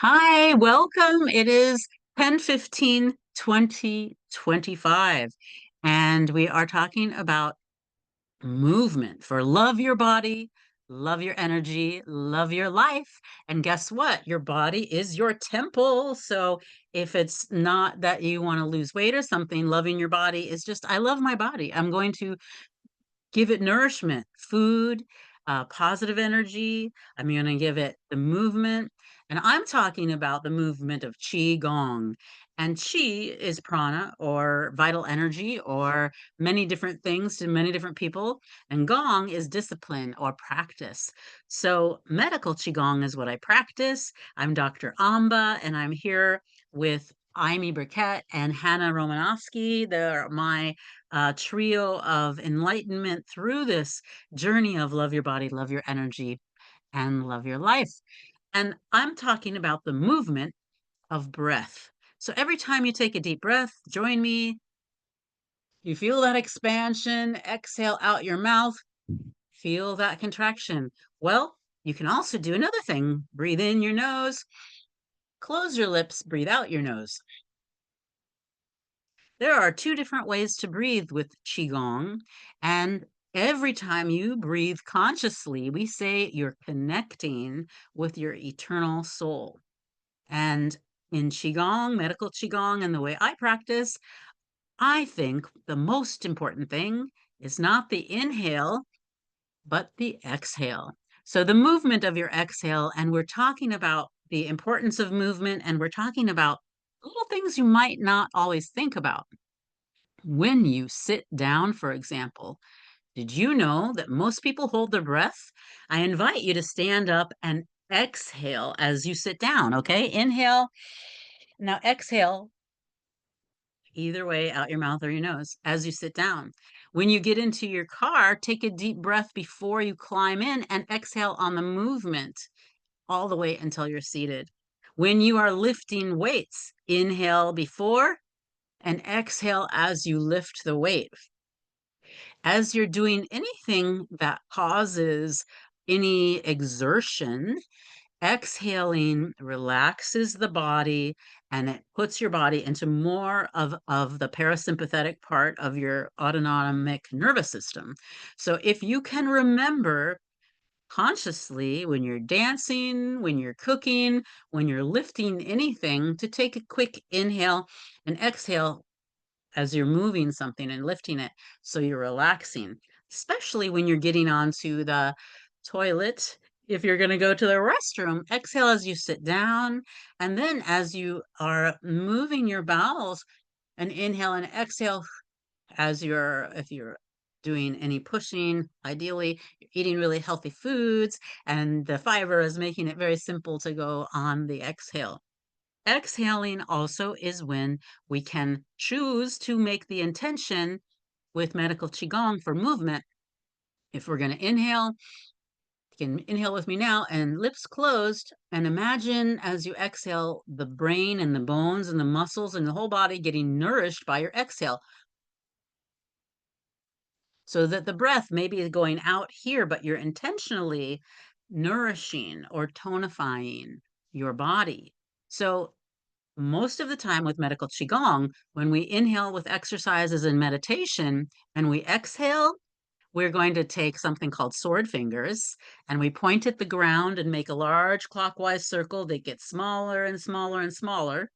Hi, welcome. It is 10/15/2025, and we are talking about movement for love your body, love your energy, love your life. And guess what? Your body is your temple. So if it's not that you want to lose weight or something, loving your body is just, I love my body. I'm going to give it nourishment, food, positive energy. I'm going to give it the movement. And I'm talking about the movement of Qigong. And Qi is prana or vital energy or many different things to many different people. And Gong is discipline or practice. So, medical Qigong is what I practice. I'm Dr. Amba, and I'm here with Imee Birkett and Hannah Romanowsky. They're my trio of enlightenment through this journey of love your body, love your energy, and love your life. And I'm talking about the movement of breath. So every time you take a deep breath, join me. You feel that expansion, exhale out your mouth, feel that contraction. Well, you can also do another thing. Breathe in your nose, close your lips, breathe out your nose. There are two different ways to breathe with Qigong. And every time you breathe consciously, we say you're connecting with your eternal soul. And in Qigong, medical Qigong, and the way I practice, I think the most important thing is not the inhale, but the exhale. So the movement of your exhale, and we're talking about the importance of movement, and we're talking about little things you might not always think about. When you sit down, for example, did you know that most people hold their breath? I invite you to stand up and exhale as you sit down, okay? Inhale. Now exhale either way, out your mouth or your nose, as you sit down. When you get into your car, take a deep breath before you climb in and exhale on the movement all the way until you're seated. When you are lifting weights, inhale before and exhale as you lift the weight. As you're doing anything that causes any exertion, exhaling relaxes the body and it puts your body into more of the parasympathetic part of your autonomic nervous system. So if you can remember consciously when you're dancing, when you're cooking, when you're lifting anything, to take a quick inhale and exhale as you're moving something and lifting it so you're relaxing, especially when you're getting onto the toilet. If you're going to go to the restroom, exhale as you sit down. And then as you are moving your bowels, and inhale and exhale as if you're doing any pushing, ideally you're eating really healthy foods, and the fiber is making it very simple to go on the exhale. Exhaling also is when we can choose to make the intention with medical Qigong for movement. If we're going to inhale, you can inhale with me now and lips closed, and imagine as you exhale the brain and the bones and the muscles and the whole body getting nourished by your exhale. So that the breath maybe is going out here, but you're intentionally nourishing or tonifying your body. So most of the time with medical Qigong, when we inhale with exercises and meditation and we exhale, we're going to take something called sword fingers and we point at the ground and make a large clockwise circle that gets smaller and smaller and smaller.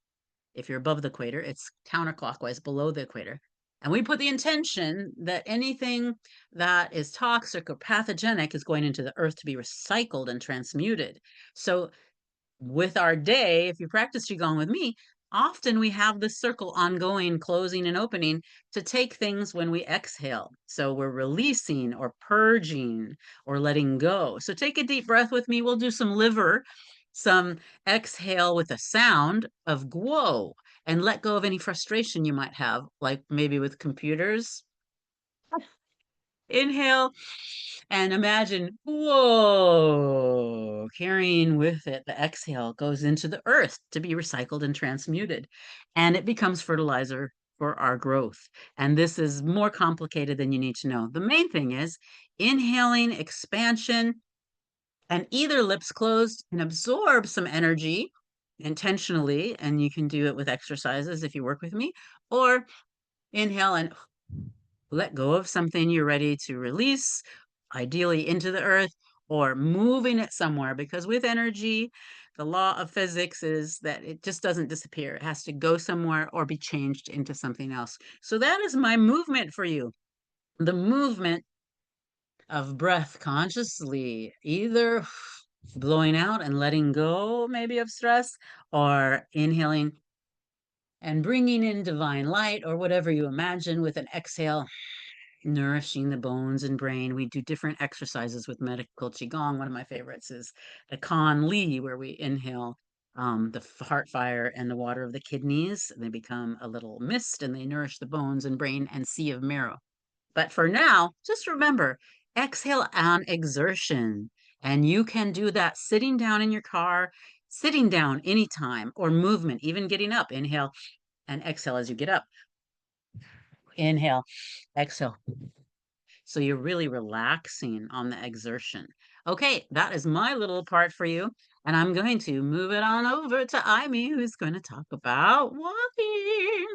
If you're above the equator, it's counterclockwise below the equator. And we put the intention that anything that is toxic or pathogenic is going into the earth to be recycled and transmuted. So with our day, if you practice Qigong with me, often we have this circle ongoing, closing and opening to take things when we exhale. So we're releasing or purging or letting go. So take a deep breath with me. We'll do some liver, some exhale with a sound of guo, and let go of any frustration you might have, like maybe with computers. Inhale and imagine, whoa, carrying with it the exhale goes into the earth to be recycled and transmuted, and it becomes fertilizer for our growth. And this is more complicated than you need to know. The main thing is inhaling expansion and either lips closed and absorb some energy, intentionally, and you can do it with exercises if you work with me, or inhale and let go of something you're ready to release, ideally into the earth, or moving it somewhere, because with energy, the law of physics is that it just doesn't disappear. It has to go somewhere or be changed into something else. So that is my movement for you. The movement of breath consciously, either blowing out and letting go maybe of stress, or inhaling and bringing in divine light, or whatever you imagine, with an exhale, nourishing the bones and brain. We do different exercises with medical Qigong. One of my favorites is the Kan Li, where we inhale the heart fire and the water of the kidneys. They become a little mist and they nourish the bones and brain and sea of marrow. But for now, just remember, exhale on exertion. And you can do that sitting down in your car, sitting down anytime, or movement, even getting up. Inhale and exhale as you get up. Inhale, exhale. So you're really relaxing on the exertion. Okay, that is my little part for you. And I'm going to move it on over to Imee, who's going to talk about walking.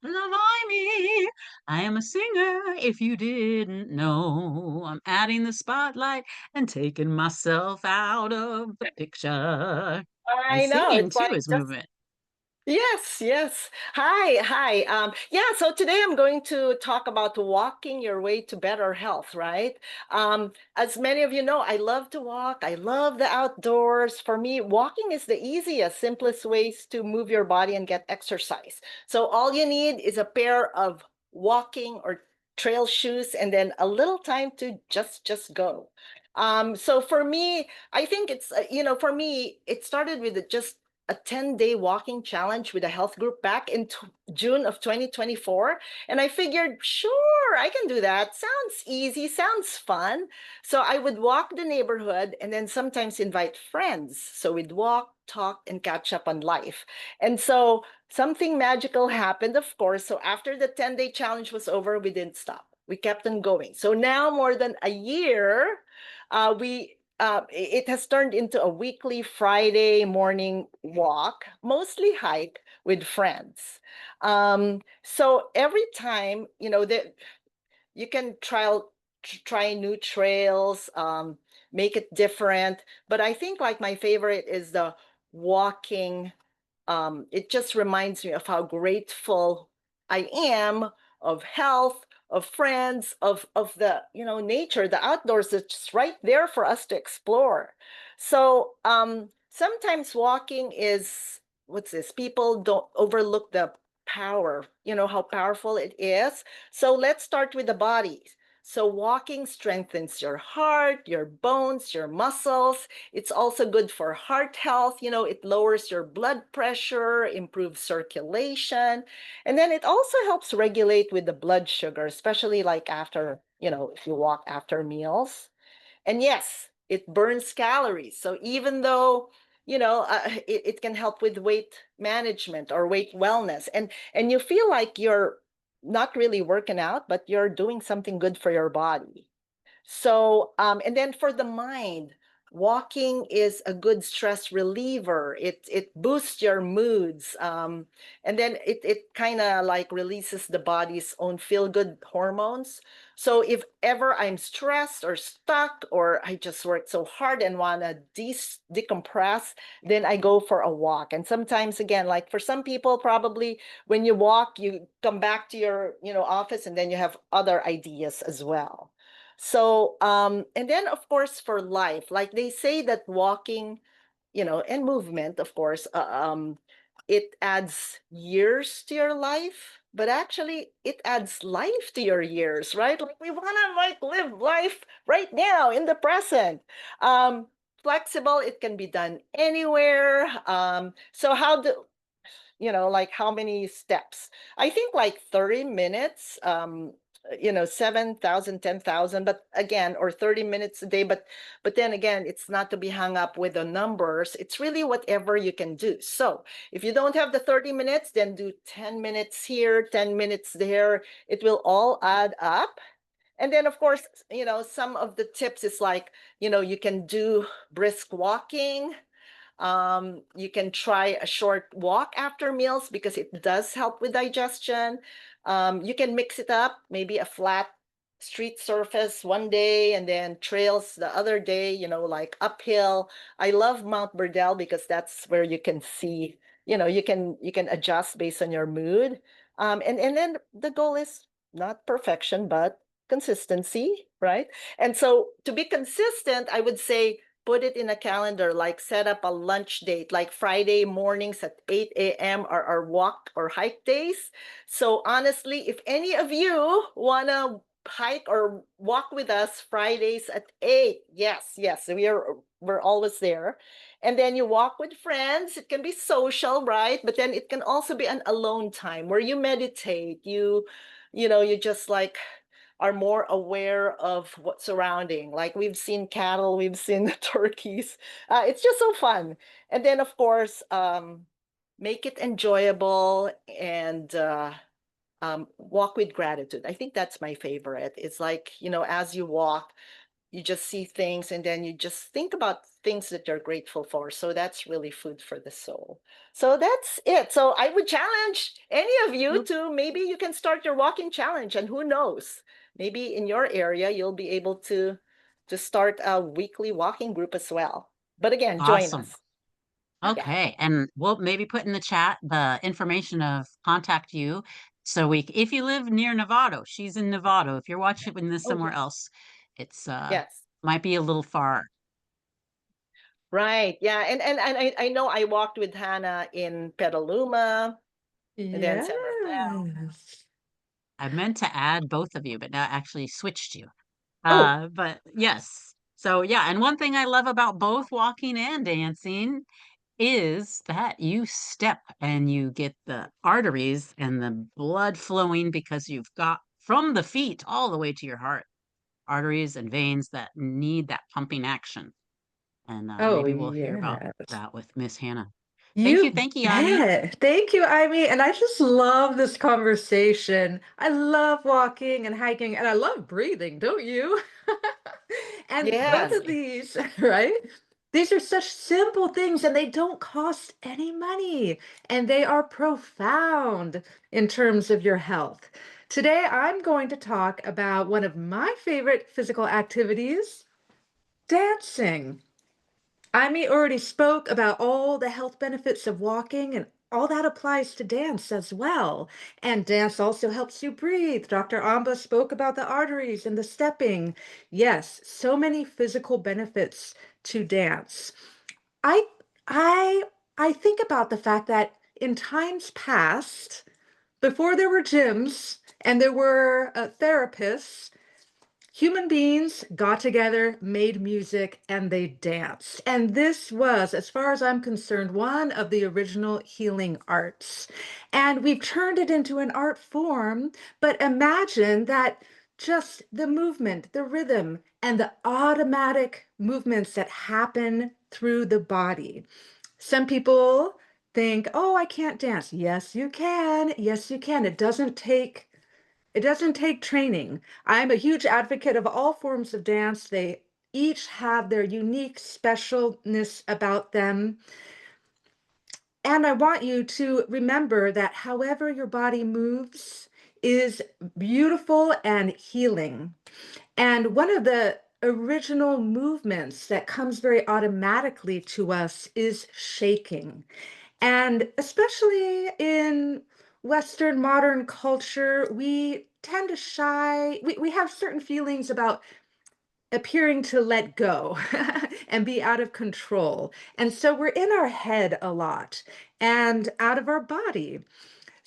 Love Imee. I am a singer, if you didn't know. I'm adding the spotlight and taking myself out of the picture. And I know. singing It's too like is just movement. yes, yes. Hi, hi. Yeah, so today I'm going to talk about walking your way to better health, right? As many of you know, I love to walk. I love the outdoors. For me, walking is the easiest, simplest ways to move your body and get exercise. So all you need is a pair of walking or trail shoes and then a little time to just go. So for me, I think it's for me, it started with just a 10-day walking challenge with a health group back in June of 2024. And I figured, sure, I can do that. Sounds easy, sounds fun. So I would walk the neighborhood and then sometimes invite friends. So we'd walk, talk, and catch up on life. And so something magical happened, of course. So after the 10-day challenge was over, we didn't stop. We kept on going. So now, more than a year, it has turned into a weekly Friday morning walk, mostly hike with friends. So every time, that you can try new trails, make it different. But I think like my favorite is the walking. It just reminds me of how grateful I am of health, of friends, of the nature, the outdoors that's right there for us to explore. So sometimes walking is what's this? People don't overlook the power, how powerful it is. So let's start with the body. So walking strengthens your heart, your bones, your muscles. It's also good for heart health. It lowers your blood pressure, improves circulation. And then it also helps regulate with the blood sugar, especially like after, if you walk after meals. And yes, it burns calories. So even though, it can help with weight management or weight wellness, and you feel like you're not really working out, but you're doing something good for your body. So, and then for the mind, walking is a good stress reliever. It boosts your moods, and then it kind of like releases the body's own feel-good hormones. So if ever I'm stressed or stuck, or I just worked so hard and want to decompress, then I go for a walk. And sometimes, again, like for some people, probably when you walk, you come back to your office, and then you have other ideas as well. So, and then of course for life, like they say that walking, and movement, of course, it adds years to your life, but actually it adds life to your years, right? Like we want to like live life right now in the present. Flexible, it can be done anywhere. So how do, like how many steps? I think like 30 minutes, 7,000, 10,000, but again, or 30 minutes a day. But then again, it's not to be hung up with the numbers. It's really whatever you can do. So if you don't have the 30 minutes, then do 10 minutes here, 10 minutes there. It will all add up. And then, of course, some of the tips is like, you can do brisk walking, You can try a short walk after meals because it does help with digestion. You can mix it up, maybe a flat street surface one day and then trails the other day, like uphill. I love Mount Burdell because that's where you can see, you can adjust based on your mood. And then the goal is not perfection, but consistency, right? And so to be consistent, I would say put it in a calendar, like set up a lunch date, like Friday mornings at 8 a.m. are our walk or hike days. So honestly, if any of you want to hike or walk with us Fridays at 8, yes, yes, we're always there. And then you walk with friends. It can be social, right? But then it can also be an alone time where you meditate, you just like are more aware of what's surrounding. Like we've seen cattle, we've seen turkeys. It's just so fun. And then, of course, make it enjoyable and walk with gratitude. I think that's my favorite. It's like, as you walk, you just see things and then you just think about things that you're grateful for. So that's really food for the soul. So that's it. So I would challenge any of you Nope. to, maybe you can start your walking challenge, and who knows, maybe in your area you'll be able to start a weekly walking group as well. But again, join Awesome. us. Yeah. Okay, and we'll maybe put in the chat the information of contact you. So if you live near Novato, she's in Novato. If you're watching this Oh somewhere yeah. else, it's Yes. might be a little far. Right. Yeah. And I know I walked with Hannah in Petaluma and then San Rafael. Yes. I meant to add both of you, but now I actually switched you. Oh, But yes. So yeah, and one thing I love about both walking and dancing is that you step and you get the arteries and the blood flowing because you've got from the feet all the way to your heart, arteries and veins that need that pumping action. And Oh, maybe we'll hear about yes. that with Miss Hannah. You Thank you, Yanni. bet. Thank you, Imee. And I just love this conversation. I love walking and hiking, and I love breathing, don't you? And both yes. of Definitely. these, right? These are such simple things, and they don't cost any money, and they are profound in terms of your health. Today, I'm going to talk about one of my favorite physical activities, dancing. Imee already spoke about all the health benefits of walking, and all that applies to dance as well. And dance also helps you breathe. Dr. Amba spoke about the arteries and the stepping. Yes, so many physical benefits to dance. I I I think about the fact that in times past, before there were gyms and there were therapists, human beings got together, made music, and they danced. And this was, as far as I'm concerned, one of the original healing arts. And we've turned it into an art form, but imagine that just the movement, the rhythm, and the automatic movements that happen through the body. Some people think, oh, I can't dance. Yes, you can. Yes, you can. It doesn't take training. I'm a huge advocate of all forms of dance. They each have their unique specialness about them. And I want you to remember that however your body moves is beautiful and healing. And one of the original movements that comes very automatically to us is shaking. And especially in Western modern culture, we tend to we have certain feelings about appearing to let go and be out of control. And so we're in our head a lot and out of our body.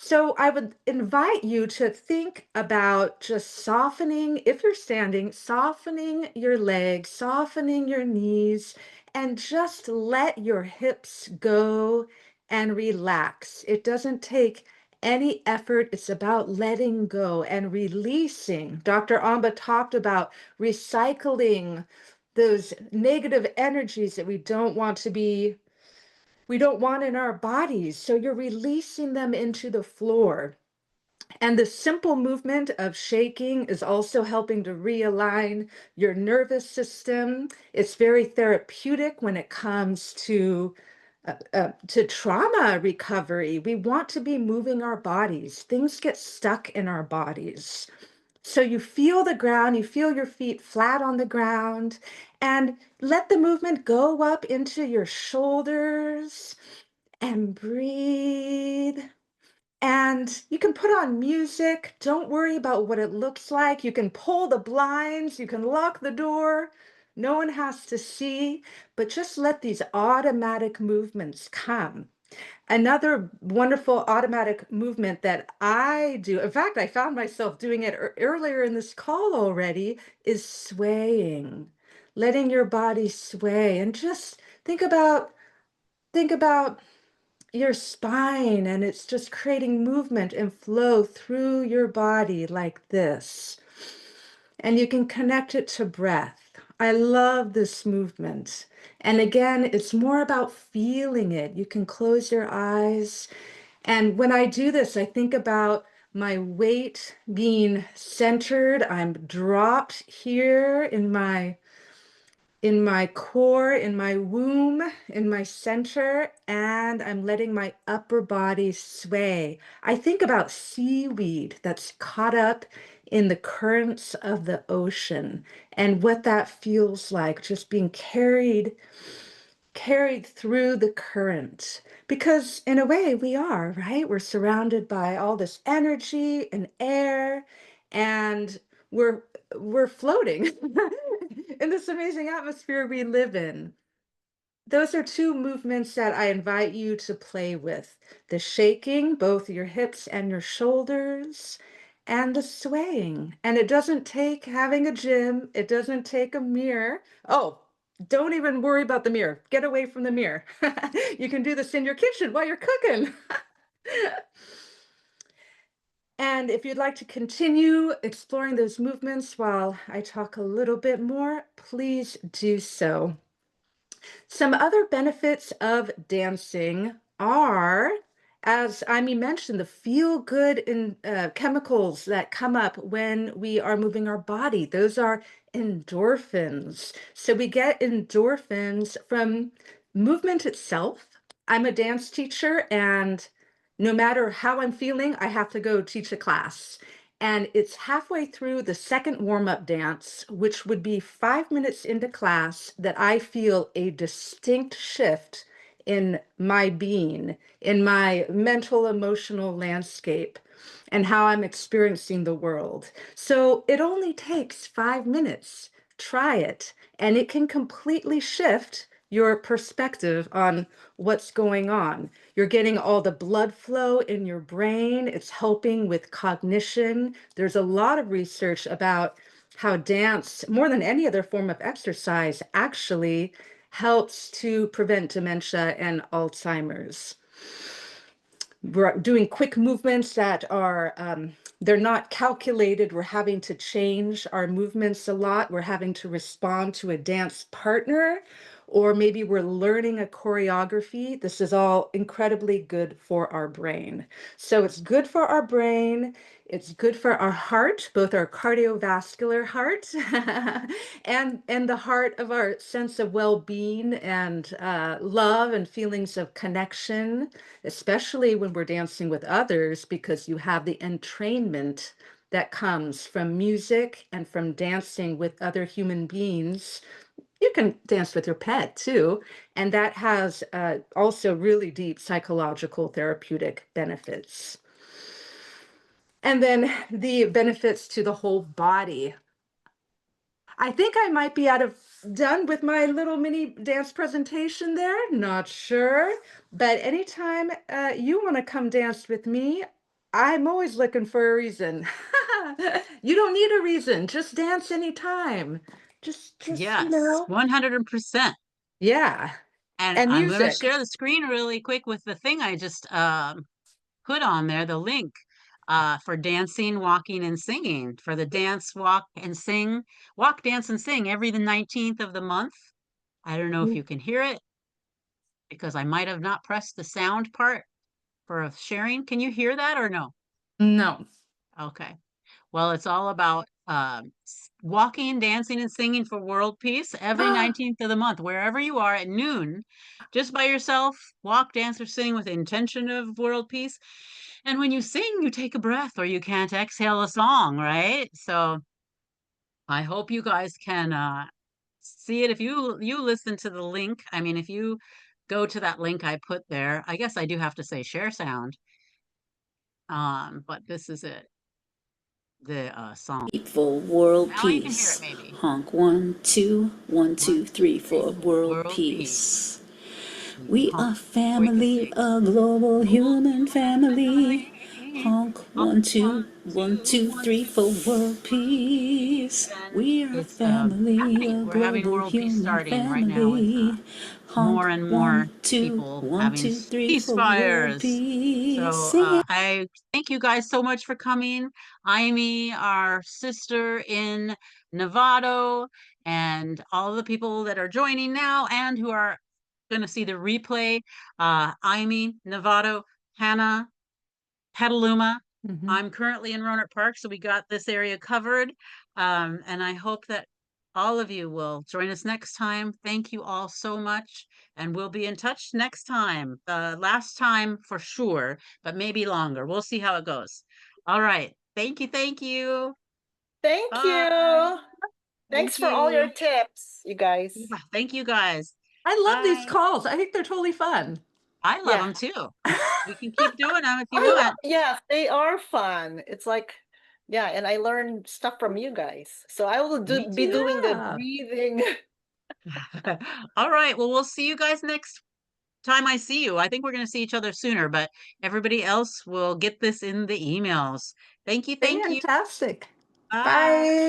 So I would invite you to think about just softening, if you're standing, softening your legs, softening your knees, and just let your hips go and relax. It doesn't take any effort. It's about letting go and releasing. Dr. Amba talked about recycling those negative energies that we don't want in our bodies. So you're releasing them into the floor. And the simple movement of shaking is also helping to realign your nervous system. It's very therapeutic when it comes to to trauma recovery. We want to be moving our bodies. Things get stuck in our bodies. So you feel the ground, you feel your feet flat on the ground, and let the movement go up into your shoulders and breathe. And you can put on music. Don't worry about what it looks like. You can pull the blinds, you can lock the door. No one has to see, but just let these automatic movements come. Another wonderful automatic movement that I do, in fact, I found myself doing it earlier in this call already, is swaying. Letting your body sway and just think about your spine, and it's just creating movement and flow through your body like this. And you can connect it to breath. I love this movement. And again, it's more about feeling it. You can close your eyes. And when I do this, I think about my weight being centered. I'm dropped here in my core, in my womb, in my center, and I'm letting my upper body sway. I think about seaweed that's caught up in the currents of the ocean and what that feels like, just being carried through the current. Because in a way we are, right? We're surrounded by all this energy and air, and we're we're floating in this amazing atmosphere we live in. Those are two movements that I invite you to play with. The shaking, both your hips and your shoulders, and the swaying. And it doesn't take having a gym, it doesn't take a mirror. Oh, don't even worry about the mirror. Get away from the mirror. You can do this in your kitchen while you're cooking. And if you'd like to continue exploring those movements while I talk a little bit more, please do so. Some other benefits of dancing are, as Imee mentioned, the feel-good chemicals that come up when we are moving our body. Those are endorphins. So we get endorphins from movement itself. I'm a dance teacher, and no matter how I'm feeling, I have to go teach a class. And it's halfway through the second warm-up dance, which would be 5 minutes into class, that I feel a distinct shift in my being, in my mental, emotional landscape, and how I'm experiencing the world. So it only takes 5 minutes. Try it, and it can completely shift your perspective on what's going on. You're getting all the blood flow in your brain. It's helping with cognition. There's a lot of research about how dance, more than any other form of exercise, actually helps to prevent dementia and Alzheimer's. We're doing quick movements that are they're not calculated. We're having to change our movements a lot. We're having to respond to a dance partner, or maybe we're learning a choreography. This is all incredibly good for our brain. So it's good for our brain. It's good for our heart, both our cardiovascular heart and the heart of our sense of well-being and love and feelings of connection, especially when we're dancing with others, because you have the entrainment that comes from music and from dancing with other human beings. You can dance with your pet too, and that has also really deep psychological therapeutic benefits. And then the benefits to the whole body. I think I might be done with my little mini dance presentation there. Not sure. But anytime you want to come dance with me, I'm always looking for a reason. You don't need a reason. Just dance anytime. Just, Yes, 100%. yeah. And And I'm gonna music. share the screen really quick with the thing I just put on there, the link for dancing, walking, and singing for the dance, walk, and sing, walk, dance, and sing every the 19th of the month. I don't know if you can hear it because I might have not pressed the sound part for sharing. Can you hear that or no? No. Okay. Well, it's all about walking, dancing, and singing for world peace every 19th of the month, wherever you are at noon, just by yourself, walk, dance, or sing with the intention of world peace. And when you sing, you take a breath or you can't exhale a song, right? So I hope you guys can see it. If you listen to the link, I mean, if you go to that link I put there, I guess I do have to say share sound. But this is it, the song. For world Now you can hear it peace. maybe. Honk 1, 2, 1, 2, 3 for world World peace. peace. We Honk are before you can family, sing. a global human family. Honk Honk 1, 2, 1, 1, 2, 2, 1, 3 2, for 3 world for world peace. peace. And We are it's family, happening. a We're having global world peace human starting right now with family. Honk more and 1, more 2, people 1, having 2, 3 for world ceasefires. peace. So Sing it. I thank you guys so much for coming. Imee, our sister in Nevada, and all the people that are joining now and who are going to see the replay. Imee, Nevada, Hannah, Petaluma. Mhm. I'm currently in Roanoke Park, so we got this area covered. And I hope that all of you will join us next time. Thank you all so much, and we'll be in touch next time. Last time for sure, but maybe longer. We'll see how it goes. All right. Thank you. Thank you. Thank Bye. you. Thank Thanks for all your you. tips, you guys. Yeah, thank you guys. I love these Bye. calls. I think they're totally fun. I love Yeah. them too. We can keep doing them if you want. Yeah, they are fun. It's like, yeah, and I learned stuff from you guys. So I will Me be too. doing the Yeah. breathing. All right. Well, we'll see you guys next time I see you. I think we're going to see each other sooner, but everybody else will get this in the emails. Thank you. Thank you. Fantastic. Bye. Bye.